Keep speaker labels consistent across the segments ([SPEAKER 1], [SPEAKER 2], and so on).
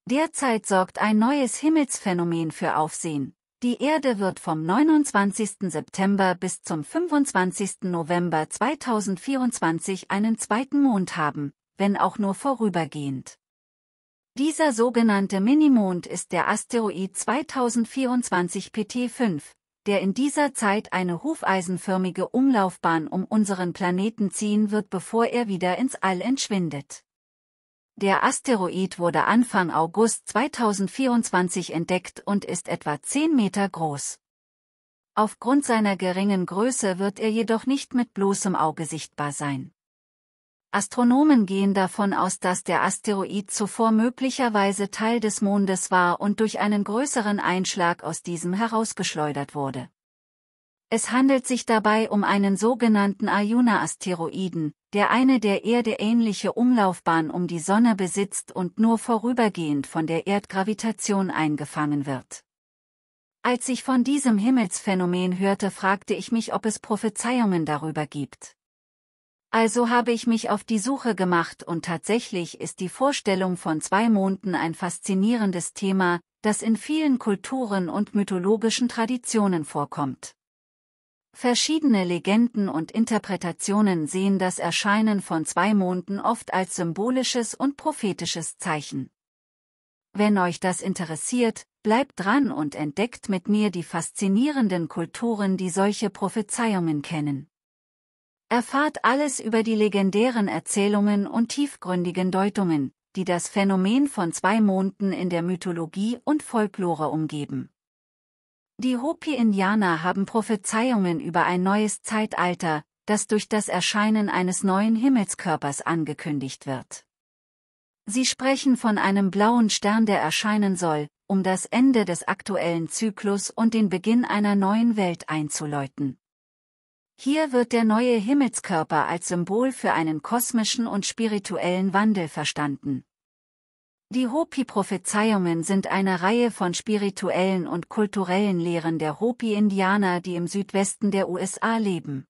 [SPEAKER 1] Derzeit sorgt ein neues Himmelsphänomen für Aufsehen. Die Erde wird vom 29. September bis zum 25. November 2024 einen zweiten Mond haben, wenn auch nur vorübergehend. Dieser sogenannte Minimond ist der Asteroid 2024 PT5, der in dieser Zeit eine hufeisenförmige Umlaufbahn um unseren Planeten ziehen wird, bevor er wieder ins All entschwindet. Der Asteroid wurde Anfang August 2024 entdeckt und ist etwa 10 Meter groß. Aufgrund seiner geringen Größe wird er jedoch nicht mit bloßem Auge sichtbar sein. Astronomen gehen davon aus, dass der Asteroid zuvor möglicherweise Teil des Mondes war und durch einen größeren Einschlag aus diesem herausgeschleudert wurde. Es handelt sich dabei um einen sogenannten Arjuna-Asteroiden, der eine der Erde ähnliche Umlaufbahn um die Sonne besitzt und nur vorübergehend von der Erdgravitation eingefangen wird. Als ich von diesem Himmelsphänomen hörte, fragte ich mich, ob es Prophezeiungen darüber gibt. Also habe ich mich auf die Suche gemacht und tatsächlich ist die Vorstellung von zwei Monden ein faszinierendes Thema, das in vielen Kulturen und mythologischen Traditionen vorkommt. Verschiedene Legenden und Interpretationen sehen das Erscheinen von zwei Monden oft als symbolisches und prophetisches Zeichen. Wenn euch das interessiert, bleibt dran und entdeckt mit mir die faszinierenden Kulturen, die solche Prophezeiungen kennen. Erfahrt alles über die legendären Erzählungen und tiefgründigen Deutungen, die das Phänomen von zwei Monden in der Mythologie und Folklore umgeben. Die Hopi-Indianer haben Prophezeiungen über ein neues Zeitalter, das durch das Erscheinen eines neuen Himmelskörpers angekündigt wird. Sie sprechen von einem blauen Stern, der erscheinen soll, um das Ende des aktuellen Zyklus und den Beginn einer neuen Welt einzuläuten. Hier wird der neue Himmelskörper als Symbol für einen kosmischen und spirituellen Wandel verstanden. Die Hopi-Prophezeiungen sind eine Reihe von spirituellen und kulturellen Lehren der Hopi-Indianer, die im Südwesten der USA leben.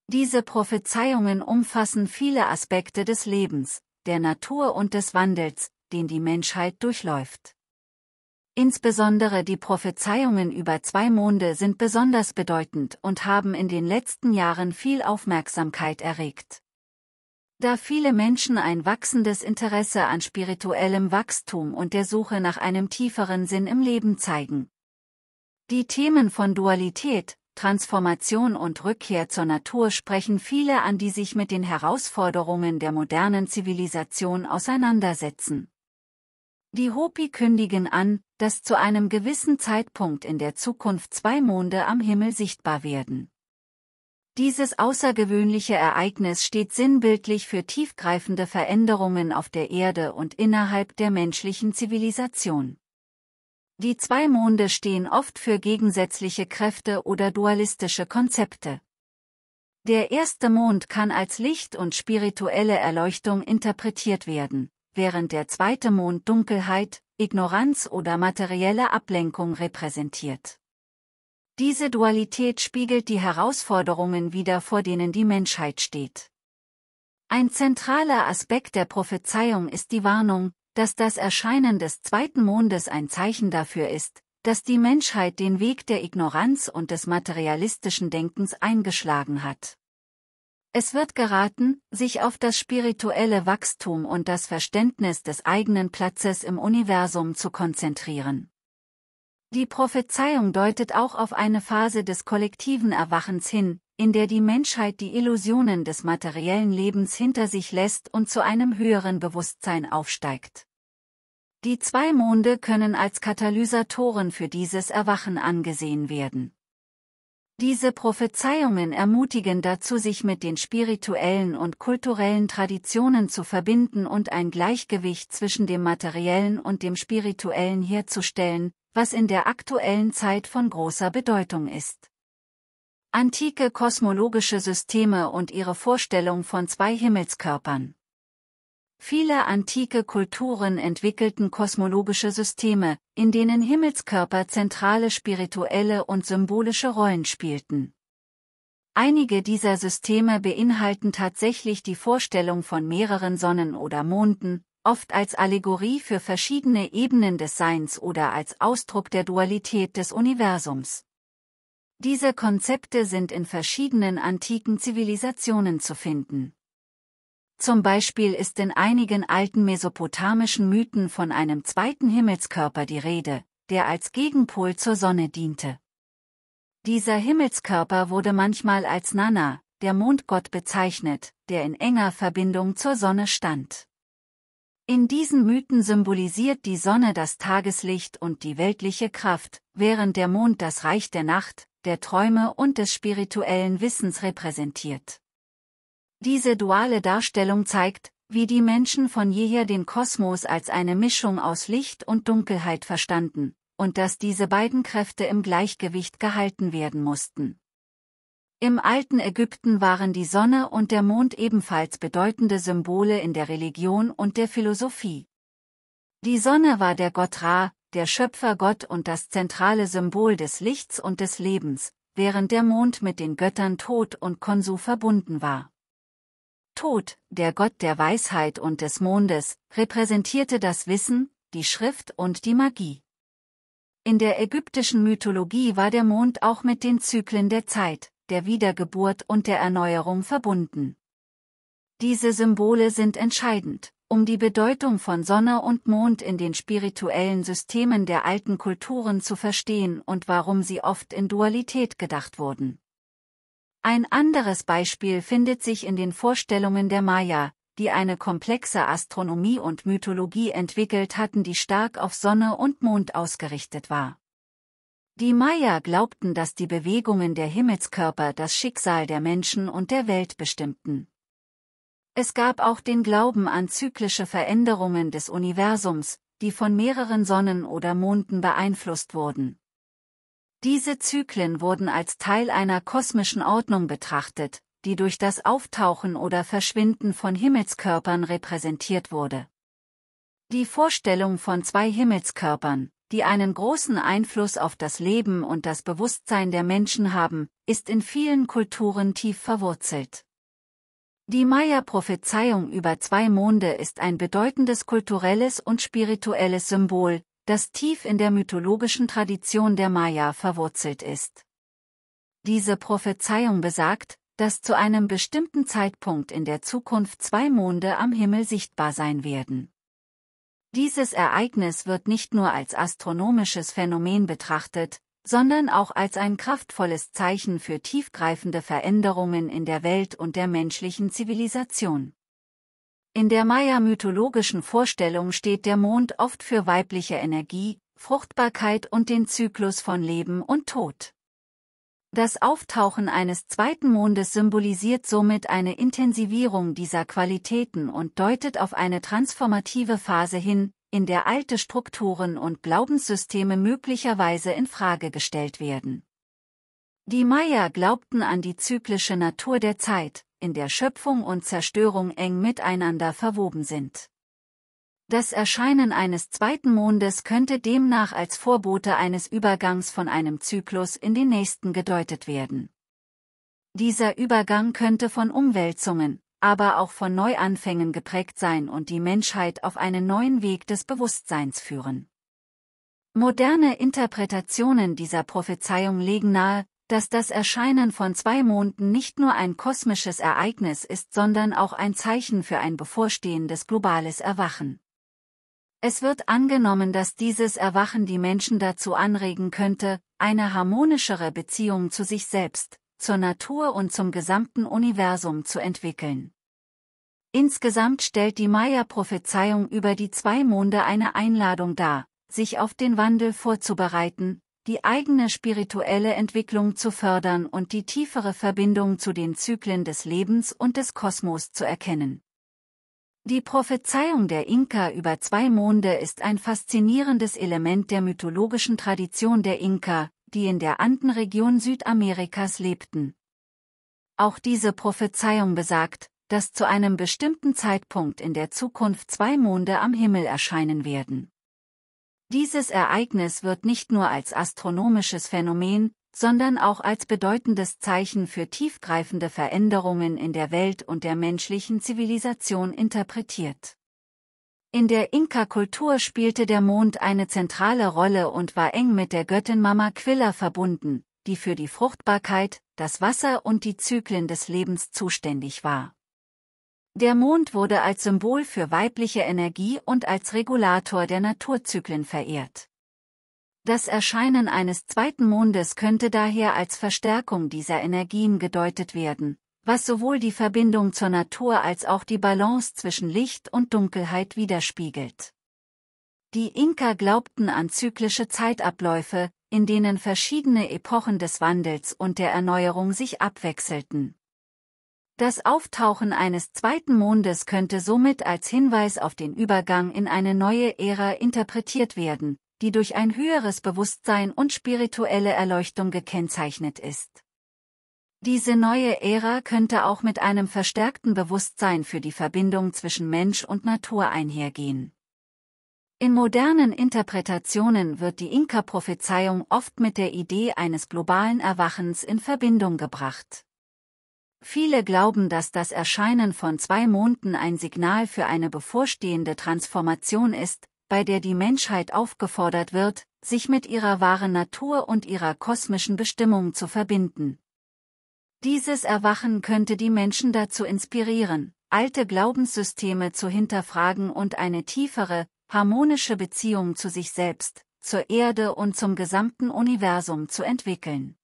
[SPEAKER 1] Diese Prophezeiungen umfassen viele Aspekte des Lebens, der Natur und des Wandels, den die Menschheit durchläuft. Insbesondere die Prophezeiungen über zwei Monde sind besonders bedeutend und haben in den letzten Jahren viel Aufmerksamkeit erregt. Da viele Menschen ein wachsendes Interesse an spirituellem Wachstum und der Suche nach einem tieferen Sinn im Leben zeigen. Die Themen von Dualität, Transformation und Rückkehr zur Natur sprechen viele an, die sich mit den Herausforderungen der modernen Zivilisation auseinandersetzen. Die Hopi kündigen an, dass zu einem gewissen Zeitpunkt in der Zukunft zwei Monde am Himmel sichtbar werden. Dieses außergewöhnliche Ereignis steht sinnbildlich für tiefgreifende Veränderungen auf der Erde und innerhalb der menschlichen Zivilisation. Die zwei Monde stehen oft für gegensätzliche Kräfte oder dualistische Konzepte. Der erste Mond kann als Licht und spirituelle Erleuchtung interpretiert werden, während der zweite Mond Dunkelheit, Ignoranz oder materielle Ablenkung repräsentiert. Diese Dualität spiegelt die Herausforderungen wider, vor denen die Menschheit steht. Ein zentraler Aspekt der Prophezeiung ist die Warnung, dass das Erscheinen des zweiten Mondes ein Zeichen dafür ist, dass die Menschheit den Weg der Ignoranz und des materialistischen Denkens eingeschlagen hat. Es wird geraten, sich auf das spirituelle Wachstum und das Verständnis des eigenen Platzes im Universum zu konzentrieren. Die Prophezeiung deutet auch auf eine Phase des kollektiven Erwachens hin, in der die Menschheit die Illusionen des materiellen Lebens hinter sich lässt und zu einem höheren Bewusstsein aufsteigt. Die zwei Monde können als Katalysatoren für dieses Erwachen angesehen werden. Diese Prophezeiungen ermutigen dazu, sich mit den spirituellen und kulturellen Traditionen zu verbinden und ein Gleichgewicht zwischen dem Materiellen und dem Spirituellen herzustellen, was in der aktuellen Zeit von großer Bedeutung ist. Antike kosmologische Systeme und ihre Vorstellung von zwei Himmelskörpern. Viele antike Kulturen entwickelten kosmologische Systeme, in denen Himmelskörper zentrale spirituelle und symbolische Rollen spielten. Einige dieser Systeme beinhalten tatsächlich die Vorstellung von mehreren Sonnen oder Monden, oft als Allegorie für verschiedene Ebenen des Seins oder als Ausdruck der Dualität des Universums. Diese Konzepte sind in verschiedenen antiken Zivilisationen zu finden. Zum Beispiel ist in einigen alten mesopotamischen Mythen von einem zweiten Himmelskörper die Rede, der als Gegenpol zur Sonne diente. Dieser Himmelskörper wurde manchmal als Nanna, der Mondgott, bezeichnet, der in enger Verbindung zur Sonne stand. In diesen Mythen symbolisiert die Sonne das Tageslicht und die weltliche Kraft, während der Mond das Reich der Nacht, der Träume und des spirituellen Wissens repräsentiert. Diese duale Darstellung zeigt, wie die Menschen von jeher den Kosmos als eine Mischung aus Licht und Dunkelheit verstanden, und dass diese beiden Kräfte im Gleichgewicht gehalten werden mussten. Im alten Ägypten waren die Sonne und der Mond ebenfalls bedeutende Symbole in der Religion und der Philosophie. Die Sonne war der Gott Ra, der Schöpfergott und das zentrale Symbol des Lichts und des Lebens, während der Mond mit den Göttern Tod und Khonsu verbunden war. Tod, der Gott der Weisheit und des Mondes, repräsentierte das Wissen, die Schrift und die Magie. In der ägyptischen Mythologie war der Mond auch mit den Zyklen der Zeit, der Wiedergeburt und der Erneuerung verbunden. Diese Symbole sind entscheidend, um die Bedeutung von Sonne und Mond in den spirituellen Systemen der alten Kulturen zu verstehen und warum sie oft in Dualität gedacht wurden. Ein anderes Beispiel findet sich in den Vorstellungen der Maya, die eine komplexe Astronomie und Mythologie entwickelt hatten, die stark auf Sonne und Mond ausgerichtet war. Die Maya glaubten, dass die Bewegungen der Himmelskörper das Schicksal der Menschen und der Welt bestimmten. Es gab auch den Glauben an zyklische Veränderungen des Universums, die von mehreren Sonnen oder Monden beeinflusst wurden. Diese Zyklen wurden als Teil einer kosmischen Ordnung betrachtet, die durch das Auftauchen oder Verschwinden von Himmelskörpern repräsentiert wurde. Die Vorstellung von zwei Himmelskörpern, die einen großen Einfluss auf das Leben und das Bewusstsein der Menschen haben, ist in vielen Kulturen tief verwurzelt. Die Maya-Prophezeiung über zwei Monde ist ein bedeutendes kulturelles und spirituelles Symbol, das tief in der mythologischen Tradition der Maya verwurzelt ist. Diese Prophezeiung besagt, dass zu einem bestimmten Zeitpunkt in der Zukunft zwei Monde am Himmel sichtbar sein werden. Dieses Ereignis wird nicht nur als astronomisches Phänomen betrachtet, sondern auch als ein kraftvolles Zeichen für tiefgreifende Veränderungen in der Welt und der menschlichen Zivilisation. In der Maya-mythologischen Vorstellung steht der Mond oft für weibliche Energie, Fruchtbarkeit und den Zyklus von Leben und Tod. Das Auftauchen eines zweiten Mondes symbolisiert somit eine Intensivierung dieser Qualitäten und deutet auf eine transformative Phase hin, in der alte Strukturen und Glaubenssysteme möglicherweise in Frage gestellt werden. Die Maya glaubten an die zyklische Natur der Zeit, in der Schöpfung und Zerstörung eng miteinander verwoben sind. Das Erscheinen eines zweiten Mondes könnte demnach als Vorbote eines Übergangs von einem Zyklus in den nächsten gedeutet werden. Dieser Übergang könnte von Umwälzungen, aber auch von Neuanfängen geprägt sein und die Menschheit auf einen neuen Weg des Bewusstseins führen. Moderne Interpretationen dieser Prophezeiung legen nahe, dass das Erscheinen von zwei Monden nicht nur ein kosmisches Ereignis ist, sondern auch ein Zeichen für ein bevorstehendes globales Erwachen. Es wird angenommen, dass dieses Erwachen die Menschen dazu anregen könnte, eine harmonischere Beziehung zu sich selbst, zur Natur und zum gesamten Universum zu entwickeln. Insgesamt stellt die Maya-Prophezeiung über die zwei Monde eine Einladung dar, sich auf den Wandel vorzubereiten, die eigene spirituelle Entwicklung zu fördern und die tiefere Verbindung zu den Zyklen des Lebens und des Kosmos zu erkennen. Die Prophezeiung der Inka über zwei Monde ist ein faszinierendes Element der mythologischen Tradition der Inka, die in der Andenregion Südamerikas lebten. Auch diese Prophezeiung besagt, dass zu einem bestimmten Zeitpunkt in der Zukunft zwei Monde am Himmel erscheinen werden. Dieses Ereignis wird nicht nur als astronomisches Phänomen, sondern auch als bedeutendes Zeichen für tiefgreifende Veränderungen in der Welt und der menschlichen Zivilisation interpretiert. In der Inka-Kultur spielte der Mond eine zentrale Rolle und war eng mit der Göttin Mama-Quilla verbunden, die für die Fruchtbarkeit, das Wasser und die Zyklen des Lebens zuständig war. Der Mond wurde als Symbol für weibliche Energie und als Regulator der Naturzyklen verehrt. Das Erscheinen eines zweiten Mondes könnte daher als Verstärkung dieser Energien gedeutet werden, was sowohl die Verbindung zur Natur als auch die Balance zwischen Licht und Dunkelheit widerspiegelt. Die Inka glaubten an zyklische Zeitabläufe, in denen verschiedene Epochen des Wandels und der Erneuerung sich abwechselten. Das Auftauchen eines zweiten Mondes könnte somit als Hinweis auf den Übergang in eine neue Ära interpretiert werden, die durch ein höheres Bewusstsein und spirituelle Erleuchtung gekennzeichnet ist. Diese neue Ära könnte auch mit einem verstärkten Bewusstsein für die Verbindung zwischen Mensch und Natur einhergehen. In modernen Interpretationen wird die Inka-Prophezeiung oft mit der Idee eines globalen Erwachens in Verbindung gebracht. Viele glauben, dass das Erscheinen von 2 Monden ein Signal für eine bevorstehende Transformation ist, bei der die Menschheit aufgefordert wird, sich mit ihrer wahren Natur und ihrer kosmischen Bestimmung zu verbinden. Dieses Erwachen könnte die Menschen dazu inspirieren, alte Glaubenssysteme zu hinterfragen und eine tiefere, harmonische Beziehung zu sich selbst, zur Erde und zum gesamten Universum zu entwickeln.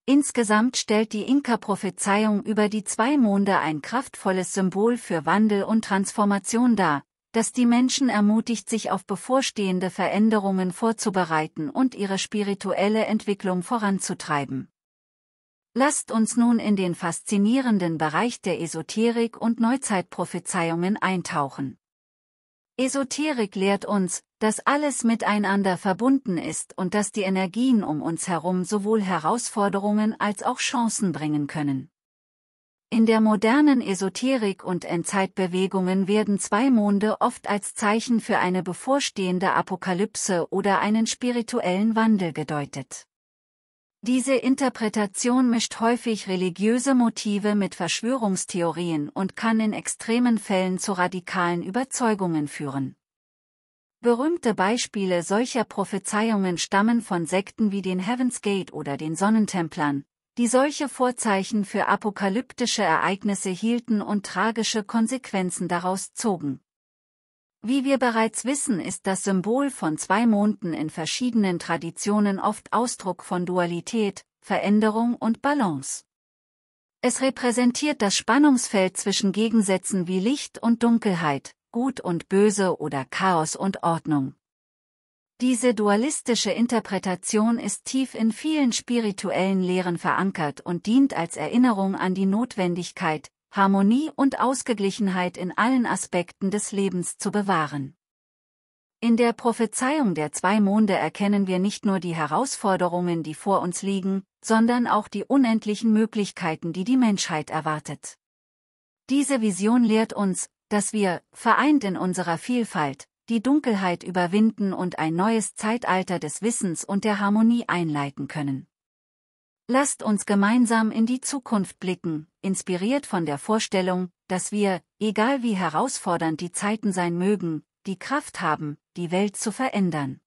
[SPEAKER 1] Insgesamt stellt die Inka-Prophezeiung über die 2 Monde ein kraftvolles Symbol für Wandel und Transformation dar, das die Menschen ermutigt, sich auf bevorstehende Veränderungen vorzubereiten und ihre spirituelle Entwicklung voranzutreiben. Lasst uns nun in den faszinierenden Bereich der Esoterik und Neuzeitprophezeiungen eintauchen. Esoterik lehrt uns, dass alles miteinander verbunden ist und dass die Energien um uns herum sowohl Herausforderungen als auch Chancen bringen können. In der modernen Esoterik und Endzeitbewegungen werden 2 Monde oft als Zeichen für eine bevorstehende Apokalypse oder einen spirituellen Wandel gedeutet. Diese Interpretation mischt häufig religiöse Motive mit Verschwörungstheorien und kann in extremen Fällen zu radikalen Überzeugungen führen. Berühmte Beispiele solcher Prophezeiungen stammen von Sekten wie den Heaven's Gate oder den Sonnentemplern, die solche Vorzeichen für apokalyptische Ereignisse hielten und tragische Konsequenzen daraus zogen. Wie wir bereits wissen, ist das Symbol von 2 Monden in verschiedenen Traditionen oft Ausdruck von Dualität, Veränderung und Balance. Es repräsentiert das Spannungsfeld zwischen Gegensätzen wie Licht und Dunkelheit, Gut und Böse oder Chaos und Ordnung. Diese dualistische Interpretation ist tief in vielen spirituellen Lehren verankert und dient als Erinnerung an die Notwendigkeit, Harmonie und Ausgeglichenheit in allen Aspekten des Lebens zu bewahren. In der Prophezeiung der 2 Monde erkennen wir nicht nur die Herausforderungen, die vor uns liegen, sondern auch die unendlichen Möglichkeiten, die die Menschheit erwartet. Diese Vision lehrt uns, dass wir, vereint in unserer Vielfalt, die Dunkelheit überwinden und ein neues Zeitalter des Wissens und der Harmonie einleiten können. Lasst uns gemeinsam in die Zukunft blicken, inspiriert von der Vorstellung, dass wir, egal wie herausfordernd die Zeiten sein mögen, die Kraft haben, die Welt zu verändern.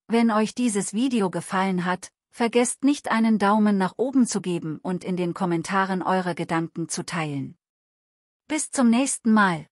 [SPEAKER 1] Wenn euch dieses Video gefallen hat, vergesst nicht einen Daumen nach oben zu geben und in den Kommentaren eure Gedanken zu teilen. Bis zum nächsten Mal.